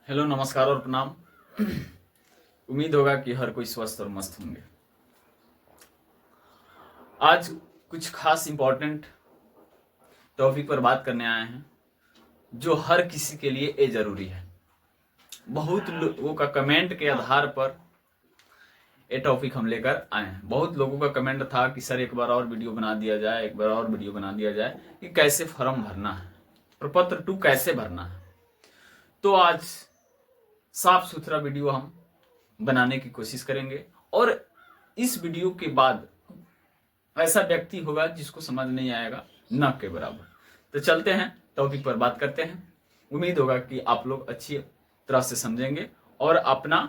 Hello, नमस्कार और प्रणाम। उम्मीद होगा कि हर कोई स्वस्थ और मस्त होंगे। आज कुछ खास इंपॉर्टेंट टॉपिक पर बात करने आए हैं जो हर किसी के लिए ये जरूरी है। बहुत लोगों का कमेंट के आधार पर ये टॉपिक हम लेकर आए हैं। बहुत लोगों का कमेंट था कि सर एक बार और वीडियो बना दिया जाए, एक बार और वीडियो बना दिया जाए कि कैसे फॉर्म भरना है, प्रपत्र 2 कैसे भरना है। तो आज साफ सुथरा वीडियो हम बनाने की कोशिश करेंगे और इस वीडियो के बाद ऐसा व्यक्ति होगा जिसको समझ नहीं आएगा न के बराबर। तो चलते हैं टॉपिक पर बात करते हैं। उम्मीद होगा कि आप लोग अच्छी तरह से समझेंगे और अपना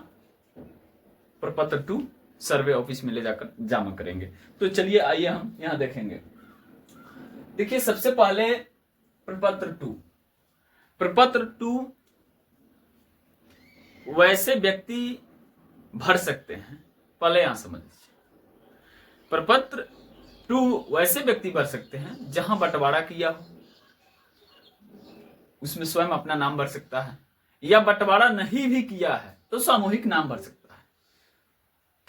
प्रपत्र 2 सर्वे ऑफिस में ले जाकर जमा करेंगे। तो चलिए आइए हम यहां देखेंगे। देखिए, सबसे पहले प्रपत्र 2 वैसे व्यक्ति भर सकते हैं। पहले यहां समझ लीजिए, प्रपत्र 2 वैसे व्यक्ति भर सकते हैं जहां बंटवारा किया हो, उसमें स्वयं अपना नाम भर सकता है, या बंटवारा नहीं भी किया है तो सामूहिक नाम भर सकता है।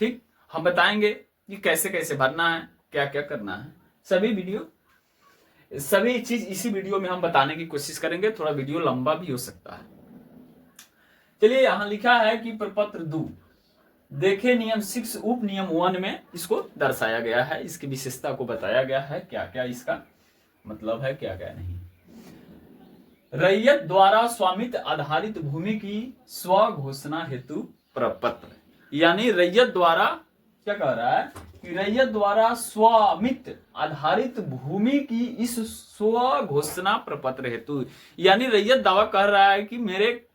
ठीक, हम बताएंगे कि कैसे कैसे भरना है, क्या क्या करना है। सभी चीज इसी वीडियो में हम बताने की कोशिश करेंगे। थोड़ा वीडियो लंबा भी हो सकता है। चलिए, यहां लिखा है कि प्रपत्र 2 देखे नियम 6 उप नियम 1 में इसको दर्शाया गया है। इसकी विशेषता को बताया गया है, क्या क्या इसका मतलब है, क्या क्या नहीं। रैयत द्वारा स्वामित्व आधारित भूमि की स्व घोषणा हेतु प्रपत्र, यानी रैयत द्वारा क्या कह रहा है कि रैयत द्वारा स्वामित्व आधारित भूमि की इस स्व घोषणा प्रपत्र हेतु, यानी रैयत दावा कर रहा है कि मेरे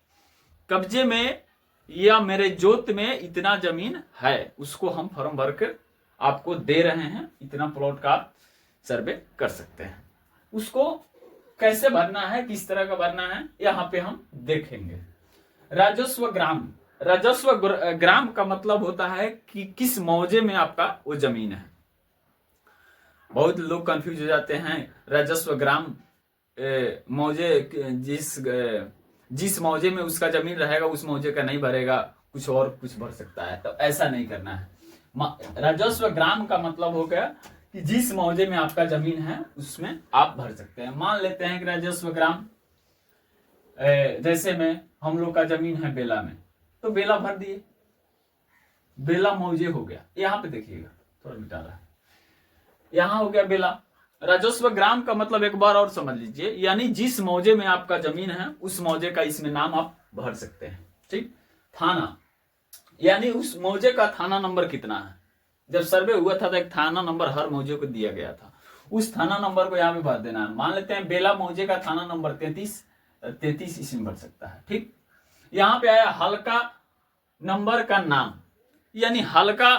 कब्जे में या मेरे जोत में इतना जमीन है, उसको हम फॉर्म भर कर आपको दे रहे हैं, इतना प्लॉट का आप सर्वे कर सकते हैं। उसको कैसे भरना है, किस तरह का भरना है, यहां पे हम देखेंगे। राजस्व ग्राम का मतलब होता है कि किस मौजे में आपका वो जमीन है। बहुत लोग कंफ्यूज हो जाते हैं। राजस्व ग्राम मौजे जिस मौजे में उसका जमीन रहेगा उस मौजे का नहीं भरेगा, कुछ और कुछ भर सकता है। तो ऐसा नहीं करना है। राजस्व ग्राम का मतलब हो गया कि जिस मौजे में आपका जमीन है उसमें आप भर सकते हैं। मान लेते हैं कि राजस्व ग्राम जैसे में हम लोग का जमीन है बेला में, तो बेला भर दिए, बेला मौजे हो गया। यहां पे देखिएगा, थोड़ा मिटा रहा है, यहां हो गया बेला। राजस्व ग्राम का मतलब एक बार और समझ लीजिए, यानी जिस मौजे में आपका जमीन है उस मौजे का इसमें नाम आप भर सकते हैं। ठीक, थाना, यानी उस मौजे का थाना नंबर कितना है। जब सर्वे हुआ था तो एक थाना नंबर हर मौजे को दिया गया था, उस थाना नंबर को यहाँ पे भर देना है। मान लेते हैं बेला मौजे का थाना नंबर 33 इसमें भर सकता है। ठीक, यहां पे आया हल्का नंबर का नाम, यानी हल्का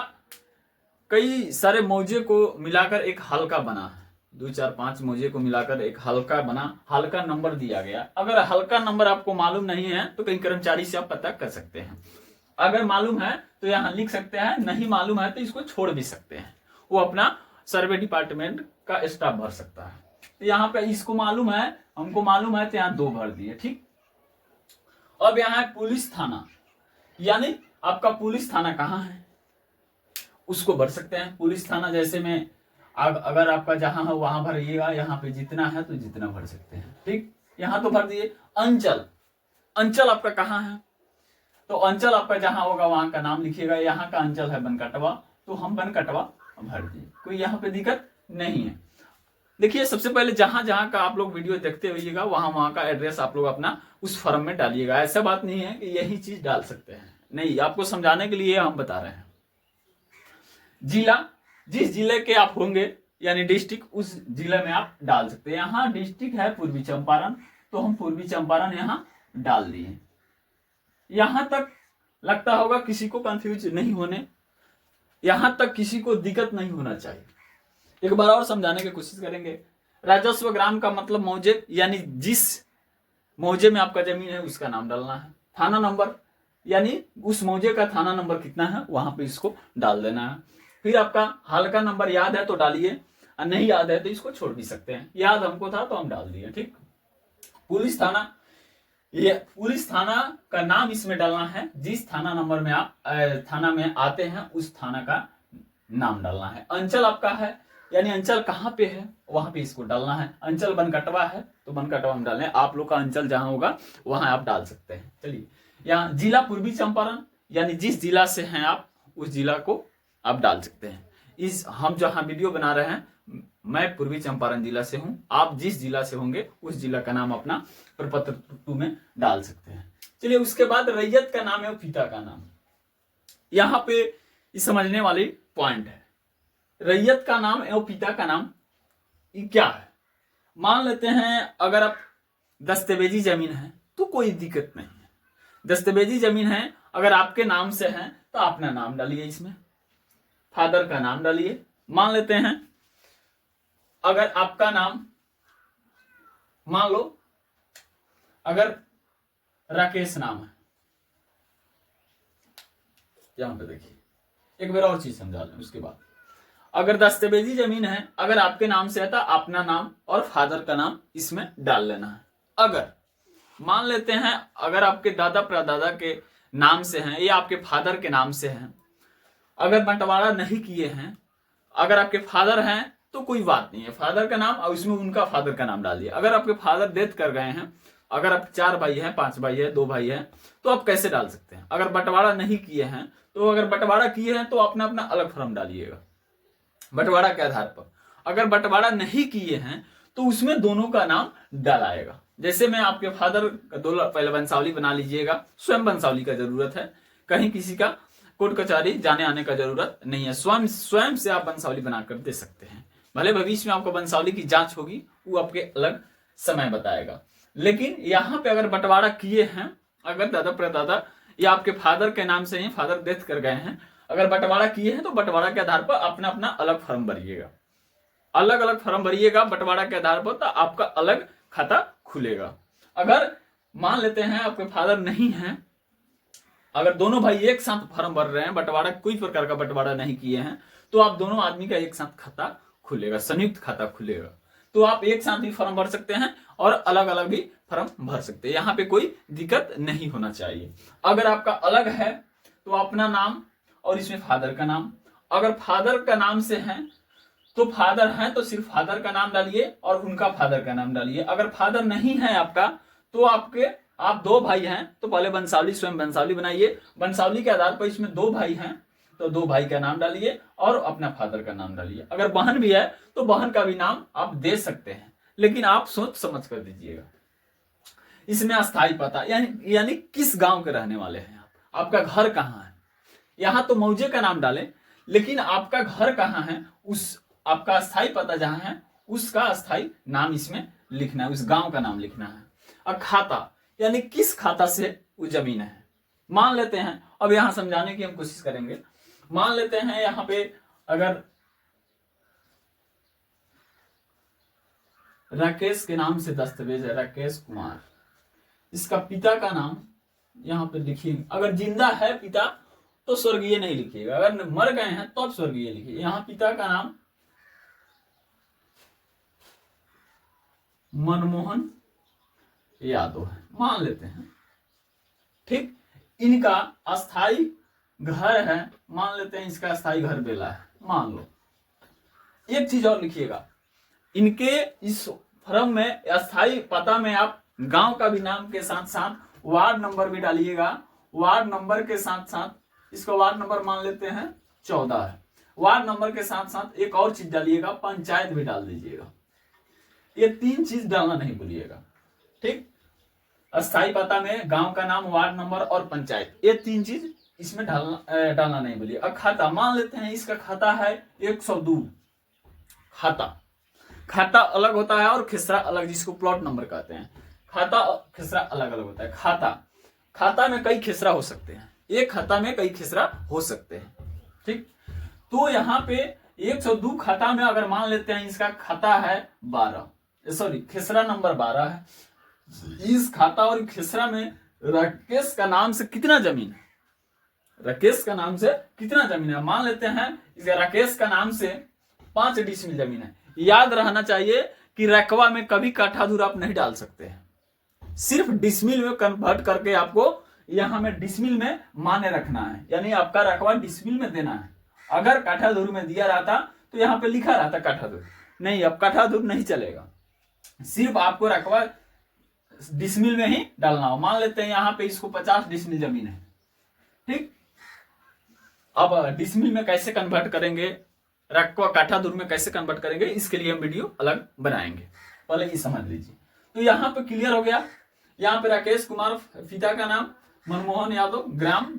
कई सारे मौजे को मिलाकर एक हल्का बना है, 2 4 5 मौजे को मिलाकर एक हल्का बना, हल्का नंबर दिया गया। अगर हल्का नंबर आपको मालूम नहीं है तो कहीं कर्मचारी से आप पता कर सकते हैं। अगर मालूम है तो यहां लिख सकते हैं, नहीं मालूम है तो इसको छोड़ भी सकते हैं, वो अपना सर्वे डिपार्टमेंट का स्टाफ भर सकता है। तो यहाँ पे इसको मालूम है, हमको मालूम है, तो यहाँ 2 भर दिए। ठीक, अब यहाँ है पुलिस थाना, यानी आपका पुलिस थाना कहाँ है उसको भर सकते हैं। पुलिस थाना जैसे में अगर आपका जहां है वहां भरिएगा, यहाँ पे जितना है तो जितना भर सकते हैं। ठीक, यहां तो भर दिए। अंचल आपका कहाँ है, तो अंचल आपका जहां होगा वहां का नाम लिखिएगा। यहाँ का अंचल है बनकटवा, तो हम बनकटवा भर दिए, कोई यहाँ पे दिक्कत नहीं है। देखिए, सबसे पहले जहां जहां का आप लोग वीडियो देखते होइएगा वहां का एड्रेस आप लोग अपना उस फॉर्म में डालिएगा। ऐसा बात नहीं है कि यही चीज डाल सकते हैं, नहीं, आपको समझाने के लिए हम बता रहे हैं। जिला, जिस जिले के आप होंगे यानी डिस्ट्रिक्ट, उस जिले में आप डाल सकते हैं। यहाँ डिस्ट्रिक्ट है पूर्वी चंपारण, तो हम पूर्वी चंपारण यहाँ डाल दिए। यहां तक लगता होगा किसी को कंफ्यूज नहीं होने, यहां तक किसी को दिक्कत नहीं होना चाहिए। एक बार और समझाने की कोशिश करेंगे। राजस्व ग्राम का मतलब मौजे, यानी जिस मौजे में आपका जमीन है उसका नाम डालना है। थाना नंबर, यानी उस मौजे का थाना नंबर कितना है वहां पे इसको डाल देना है। फिर आपका हल्का नंबर याद है तो डालिए, और नहीं याद है तो इसको छोड़ भी सकते हैं। याद हमको था तो हम डाल दिए। ठीक, पुलिस थाना, ये पुलिस थाना का नाम इसमें डालना है, जिस थाना नंबर में आप थाना में आते हैं उस थाना का नाम डालना है। अंचल आपका है, यानी अंचल कहाँ पे है वहां पे इसको डालना है। अंचल बनकटवा है तो बनकटवा में डालना है, आप लोग का अंचल जहां होगा वहां आप डाल सकते हैं। चलिए, यहाँ जिला पूर्वी चंपारण, यानी जिस जिला से हैं आप उस जिला को आप डाल सकते हैं। इस हम जहां वीडियो बना रहे हैं, मैं पूर्वी चंपारण जिला से हूं, आप जिस जिला से होंगे उस जिला का नाम अपना प्रपत्र 2 में डाल सकते हैं। चलिए, उसके बाद रैयत का नाम है पिता का नाम। यहां पे इस समझने वाली पॉइंट है, रैयत का नाम एवं पिता का नाम ये क्या है। मान लेते हैं अगर आप दस्तावेजी जमीन है तो कोई दिक्कत नहीं है, दस्तावेजी जमीन है अगर आपके नाम से है तो अपना नाम डालिए, इसमें फादर का नाम डालिए। मान लेते हैं अगर आपका नाम, मान लो अगर राकेश नाम है, यहां पे देखिए एक बार और चीज समझा लें। उसके बाद अगर दस्तावेजी जमीन है अगर आपके नाम से है तो अपना नाम और फादर का नाम इसमें डाल लेना है। अगर मान लेते हैं अगर आपके दादा परदादा के नाम से हैं या आपके फादर के नाम से हैं, अगर बंटवारा नहीं किए हैं, अगर आपके फादर हैं तो कोई बात नहीं है, फादर का नाम और उसमें उनका फादर का नाम डालिए। अगर आपके फादर डेथ कर गए हैं, अगर आप 4 भाई हैं, 5 भाई है, 2 भाई है, तो आप कैसे डाल सकते हैं। अगर बंटवारा नहीं किए हैं तो अगर बंटवारा किए हैं तो अपना अपना अलग फॉर्म डालिएगा बंटवारा के आधार पर। अगर बंटवारा नहीं किए हैं तो उसमें दोनों का नाम डालाएगा। जैसे मैं आपके फादर का 2 पहले वंशावली बना लीजिएगा, स्वयं वंशावली का जरूरत है, कहीं किसी का कोर्ट कचहरी जाने आने का जरूरत नहीं है, स्वयं से आप वंशावली बनाकर दे सकते हैं। भले भविष्य में आपको वंशावली की जांच होगी, वो आपके अलग समय बताएगा। लेकिन यहाँ पे अगर बंटवारा किए हैं, अगर दादा परदादा या आपके फादर के नाम से ही फादर डेथ कर गए हैं, अगर बंटवारा किए हैं तो बंटवारा के आधार पर अपना अपना अलग फॉर्म भरिएगा, अलग अलग फॉर्म भरिएगा बंटवारा के आधार पर, तो आपका अलग खाता खुलेगा। अगर मान लेते हैं आपके फादर नहीं है, अगर दोनों भाई एक साथ फॉर्म भर रहे हैं, बंटवारा कोई प्रकार का बंटवारा नहीं किए हैं, तो आप दोनों आदमी का एक साथ खाता खुलेगा, संयुक्त खाता खुलेगा। तो आप एक साथ भी फॉर्म भर सकते हैं और अलग अलग भी फॉर्म भर सकते हैं, यहाँ पे कोई दिक्कत नहीं होना चाहिए। अगर आपका अलग है तो अपना नाम और इसमें फादर का नाम, अगर फादर का नाम से है तो फादर है तो सिर्फ फादर का नाम डालिए और उनका फादर का नाम डालिए। अगर फादर नहीं है आपका तो आप 2 भाई हैं तो पहले वंशावली, स्वयं वंशावली बनाइए, वंशावली के आधार पर इसमें 2 भाई हैं तो 2 भाई का नाम डालिए और अपना फादर का नाम डालिए। अगर बहन भी है तो बहन का भी नाम आप दे सकते हैं, लेकिन आप सोच समझ कर दीजिएगा। इसमें अस्थायी पता यानी किस गांव के रहने वाले हैं आप, आपका घर कहाँ है। यहाँ तो मौजे का नाम डालें, लेकिन आपका घर कहाँ है, उस आपका अस्थायी पता जहां है उसका अस्थायी नाम इसमें लिखना है, उस गांव का नाम लिखना है। और खाता यानी किस खाता से वो जमीन है। मान लेते हैं, अब यहां समझाने की हम कोशिश करेंगे। मान लेते हैं यहाँ पे अगर राकेश के नाम से दस्तावेज है, राकेश कुमार, इसका पिता का नाम यहाँ पे लिखिए। अगर जिंदा है पिता तो स्वर्गीय नहीं लिखिएगा, अगर मर गए हैं तो स्वर्गीय लिखिए। यहाँ पिता का नाम मनमोहन यादव है, मान लेते हैं, ठीक। इनका अस्थाई घर है, मान लेते हैं इसका अस्थाई घर बेला है, मान लो। एक चीज और लिखिएगा, इनके इस फॉर्म में अस्थाई पता में आप गांव का भी नाम के साथ साथ वार्ड नंबर भी डालिएगा। वार्ड नंबर के साथ साथ इसका वार्ड नंबर मान लेते हैं 14 है। वार्ड नंबर के साथ साथ एक और चीज डालिएगा, पंचायत भी डाल दीजिएगा। ये 3 चीज डालना नहीं भूलिएगा, ठीक। अस्थाई पता में गांव का नाम, वार्ड नंबर और पंचायत, ये 3 चीज इसमें डालना नहीं भूलिए। अब खाता मान लेते हैं, इसका खाता है 102। खाता अलग होता है और खिसरा अलग, जिसको प्लॉट नंबर कहते हैं। खाता और खिसरा अलग अलग होता है। खाता में कई खिसरा हो सकते हैं, एक खाता में कई खिसरा हो सकते हैं, ठीक। तो यहाँ पे 102 खाता में अगर मान लेते हैं इसका खाता है 12, सॉरी खिसरा नंबर 12 है। इस खाता और खिसरा में राकेश का नाम से कितना जमीन है, राकेश का नाम से कितना जमीन है, मान लेते हैं इसका राकेश का नाम से 5 डिसमिल जमीन है। याद रहना चाहिए कि रकबा में कभी काठा दूर आप नहीं डाल सकते हैं, सिर्फ डिसमिल में कन्वर्ट करके आपको यहां में डिसमिल में माने रखना है, यानी आपका रकबा डिसमिल में देना है। अगर काठा धूर में दिया रहता तो यहाँ पे लिखा रहता काठा धूर, नहीं, अब काठा धूर नहीं चलेगा, सिर्फ आपको रकबा डिसमिल में ही डालना हो। मान लेते हैं यहाँ पे इसको 50 डिसमिल जमीन है, ठीक। अब डिसमिल में कैसे कन्वर्ट करेंगे, रकबा काठा धूर में कैसे कन्वर्ट करेंगे, इसके लिए हम वीडियो अलग बनाएंगे, पहले ये समझ लीजिए। तो यहाँ पे क्लियर हो गया। यहाँ पे राकेश कुमार, पिता का नाम मनमोहन यादव, ग्राम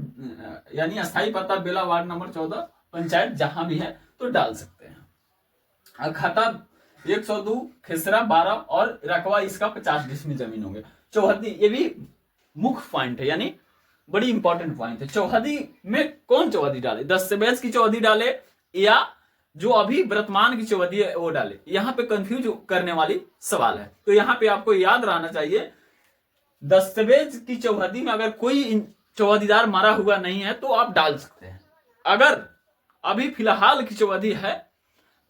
यानी अस्थायी पता बेला, वार्ड नंबर 14, पंचायत जहां भी है तो डाल सकते हैं। खाता 102 खेसरा 12 और रकबा इसका 50 डिसमिल जमीन होंगे। चौहदी, ये भी मुख्य पॉइंट है, यानी बड़ी इंपॉर्टेंट पॉइंट है। चौहदी में कौन चौहदी डाले, दस्तावेज की चौहदी डाले या जो अभी वर्तमान की चौहदी है वो डाले, यहाँ पे कंफ्यूज करने वाली सवाल है। तो यहाँ पे आपको याद रहना चाहिए, दस्तावेज की चौहदी में अगर कोई चौहदीदार मरा हुआ नहीं है तो आप डाल सकते हैं। अगर अभी फिलहाल की चौहदी है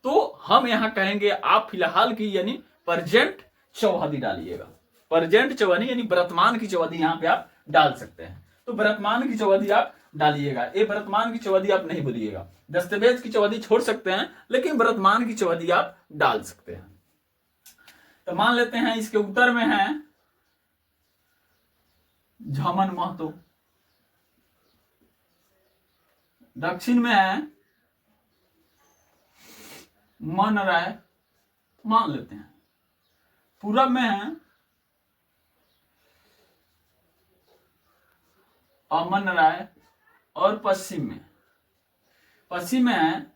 तो हम यहां कहेंगे आप फिलहाल की यानी प्रेजेंट चौहदी डालिएगा। प्रेजेंट चौहदी यानी वर्तमान की चौहदी यहां पे आप डाल सकते हैं। तो वर्तमान की चौहदी आप डालिएगा, ये वर्तमान की चौहदी आप नहीं बोलिएगा। दस्तावेज की चौहदी छोड़ सकते हैं लेकिन वर्तमान की चौहदी आप डाल सकते हैं। तो मान लेते हैं इसके उत्तर में है झमन महतो, दक्षिण में है मन राय, मान लेते हैं पूरब में है अमन राय और पश्चिम में है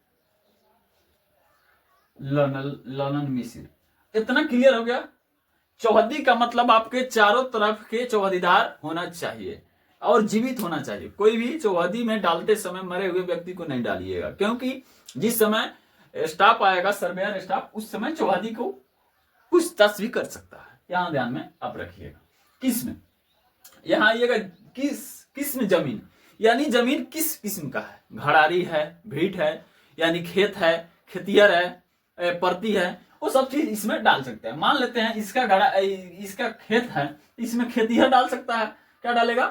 ललन मिश्र। इतना क्लियर हो गया। चौहदी का मतलब आपके चारों तरफ के चौहदीदार होना चाहिए और जीवित होना चाहिए। कोई भी चौहदी में डालते समय मरे हुए व्यक्ति को नहीं डालिएगा, क्योंकि जिस समय स्टाफ आएगा, सर्वेयर स्टाफ, उस समय चौहदी को पूछताछ भी कर सकता है। यहां ध्यान में आप रखिएगा। किस्म, यहां आइएगा किस्म जमीन, यानी जमीन किस किस्म का है, घड़ारी है, भीट है, यानी खेत है, खेतिहर है, परती है, वो सब चीज इसमें डाल सकते हैं। मान लेते हैं इसका खेत है, इसमें खेतिहर डाल सकता है। क्या डालेगा,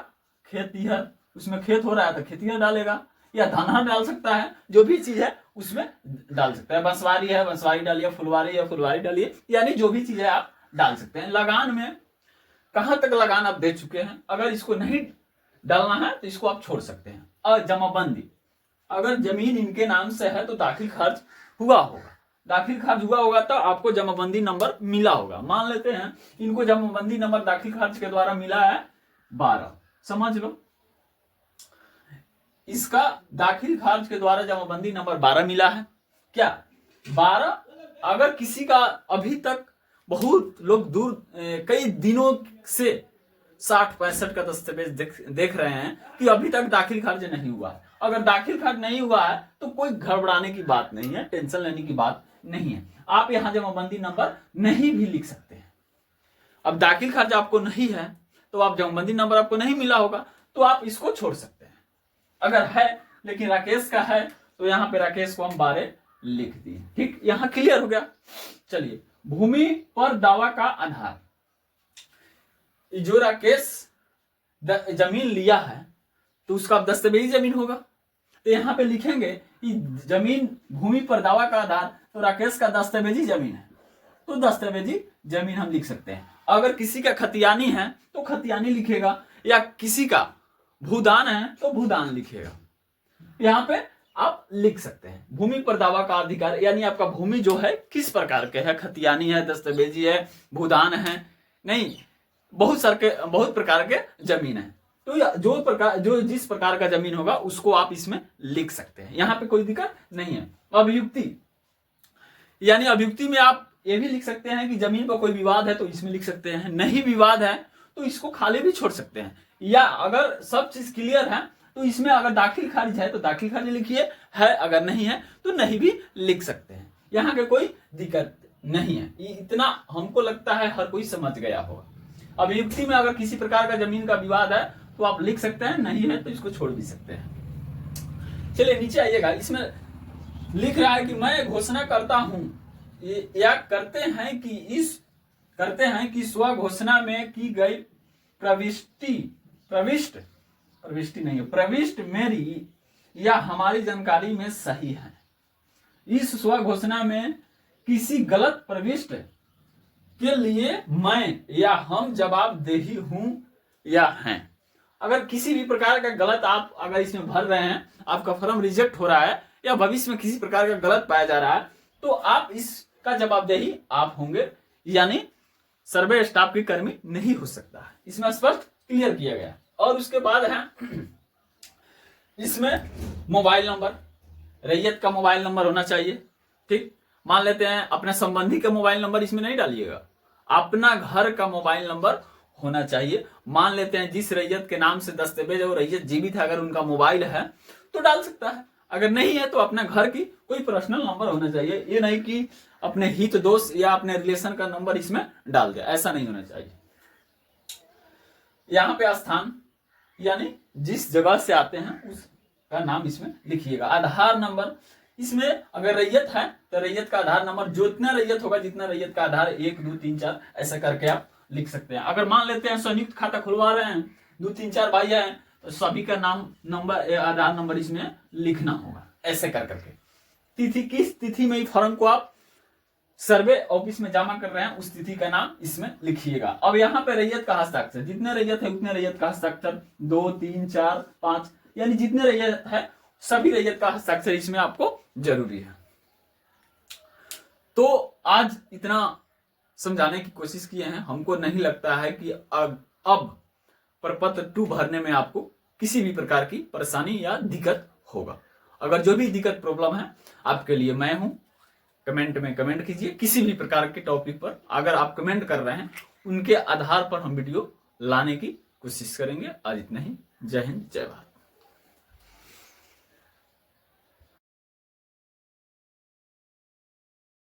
खेतिहर, उसमें खेत हो रहा है तो खेतिहर डालेगा, या धनहर डाल सकता है, जो भी चीज है उसमें डाल सकता है। बंसवारी है, बंसवारी डालिए, फुलवारी है, फुलवारी डालिए, यानी जो भी चीज है आप डाल सकते हैं। लगान में कहां तक लगान आप दे चुके हैं, अगर इसको नहीं डालना है तो इसको आप छोड़ सकते हैं। और जमाबंदी, अगर जमीन इनके नाम से है तो दाखिल खर्च हुआ होगा, दाखिल खर्च हुआ होगा तो आपको जमाबंदी नंबर मिला होगा। मान लेते हैं इनको जमाबंदी नंबर दाखिल खर्च के द्वारा मिला है 12, समझ लो इसका दाखिल खर्च के द्वारा जमाबंदी नंबर 12 मिला है। क्या 12, अगर किसी का अभी तक बहुत लोग दूर कई दिनों से 60-65 का दस्तावेज देख रहे हैं कि अभी तक दाखिल खर्च नहीं हुआ है। अगर दाखिल खर्च नहीं हुआ है तो कोई घबराने की बात नहीं है, टेंशन लेने की बात नहीं है। आप यहां जमाबंदी नंबर नहीं भी लिख सकते हैं। अब दाखिल खर्च आपको नहीं है तो आप जमाबंदी नंबर आपको नहीं मिला होगा तो आप इसको छोड़ सकते हैं। अगर है लेकिन राकेश का है तो यहाँ पे राकेश को हम 12 लिख दिए। ठीक, यहां क्लियर हो गया। चलिए, भूमि पर दावा का आधार, जो राकेश जमीन लिया है तो उसका दस्तावेजी जमीन होगा, तो यहाँ पे लिखेंगे कि जमीन भूमि पर दावा का आधार, तो राकेश का दस्तावेजी जमीन है तो दस्तावेजी जमीन हम लिख सकते हैं। अगर किसी का खतियानी है तो खतियानी लिखेगा, या किसी का भूदान है तो भूदान लिखेगा। यहाँ पे आप लिख सकते हैं भूमि पर दावा का अधिकार, यानी आपका भूमि जो है किस प्रकार के है, खतियानी है, दस्तावेजी है, भूदान है, नहीं बहुत प्रकार के जमीन है। तो जो जिस प्रकार का जमीन होगा उसको आप इसमें लिख सकते हैं, यहाँ पे कोई दिक्कत नहीं है। अभियुक्ति, यानी अभियुक्ति में आप ये भी लिख सकते हैं कि जमीन पर कोई विवाद है तो इसमें लिख सकते हैं, नहीं विवाद है तो इसको खाली भी छोड़ सकते हैं, या अगर सब चीज क्लियर है तो इसमें अगर दाखिल खारिज है तो दाखिल खारिज लिखिए, है अगर नहीं है तो नहीं भी लिख सकते हैं। यहाँ के कोई दिक्कत नहीं है। इतना हमको लगता है हर कोई समझ गया होगा। अभियुक्ति में अगर किसी प्रकार का जमीन का विवाद है तो आप लिख सकते हैं, नहीं है तो इसको छोड़ भी सकते हैं। चलिए नीचे आइएगा, इसमें लिख रहा है कि मैं घोषणा करता हूं या करते हैं कि इस करते हैं कि स्व घोषणा में की गई प्रविष्टि मेरी या हमारी जानकारी में सही है। इस स्व घोषणा में किसी गलत प्रविष्ट के लिए मैं या हम जवाबदेही हूं या हैं। अगर किसी भी प्रकार का गलत आप अगर इसमें भर रहे हैं, आपका फॉर्म रिजेक्ट हो रहा है या भविष्य में किसी प्रकार का गलत पाया जा रहा है, तो आप इसका जवाबदेही आप होंगे, यानी सर्वे स्टाफ की कर्मी नहीं हो सकता है। इसमें स्पष्ट क्लियर किया गया। और उसके बाद है इसमें मोबाइल नंबर, रैयत का मोबाइल नंबर होना चाहिए। ठीक, मान लेते हैं अपने संबंधी का मोबाइल नंबर इसमें नहीं डालिएगा, अपना घर का मोबाइल नंबर होना चाहिए। मान लेते हैं जिस रैयत के नाम से दस्तावेज और रैयत जीवित है, अगर उनका मोबाइल है तो डाल सकता है, अगर नहीं है तो अपना घर की कोई पर्सनल नंबर होना चाहिए। ये नहीं कि अपने हित दोस्त या अपने रिलेशन का नंबर इसमें डाल दे, ऐसा नहीं होना चाहिए। यहाँ पे स्थान यानी जिस जगह से आते हैं उसका नाम इसमें लिखिएगा। आधार नंबर, इसमें अगर रैयत है तो रैयत का आधार नंबर जितना रैयत होगा, जितना रैयत का आधार 1 2 3 4 ऐसा करके आप लिख सकते हैं। अगर मान लेते हैं संयुक्त खाता खुलवा रहे हैं, 2 3 4 भाई हैं, तो सभी का नाम नंबर आधार नंबर इसमें लिखना होगा, ऐसे कर करके। तिथि, किस तिथि में फॉर्म को आप सर्वे ऑफिस में जमा कर रहे हैं उस तिथि का नाम इसमें लिखिएगा। अब यहाँ पे रैयत का हस्ताक्षर, जितने रैयत है उतने रैयत का हस्ताक्षर, 2 3 4 5 यानी जितने रैयत है सभी रैयत का हस्ताक्षर इसमें आपको जरूरी है। तो आज इतना समझाने की कोशिश किए हैं। हमको नहीं लगता है कि अब प्रपत्र 2 भरने में आपको किसी भी प्रकार की परेशानी या दिक्कत होगा। अगर जो भी दिक्कत प्रॉब्लम है आपके लिए मैं हूं, कमेंट में कमेंट कीजिए। किसी भी प्रकार के टॉपिक पर अगर आप कमेंट कर रहे हैं उनके आधार पर हम वीडियो लाने की कोशिश करेंगे। आज इतना ही। जय हिंद, जय भारत।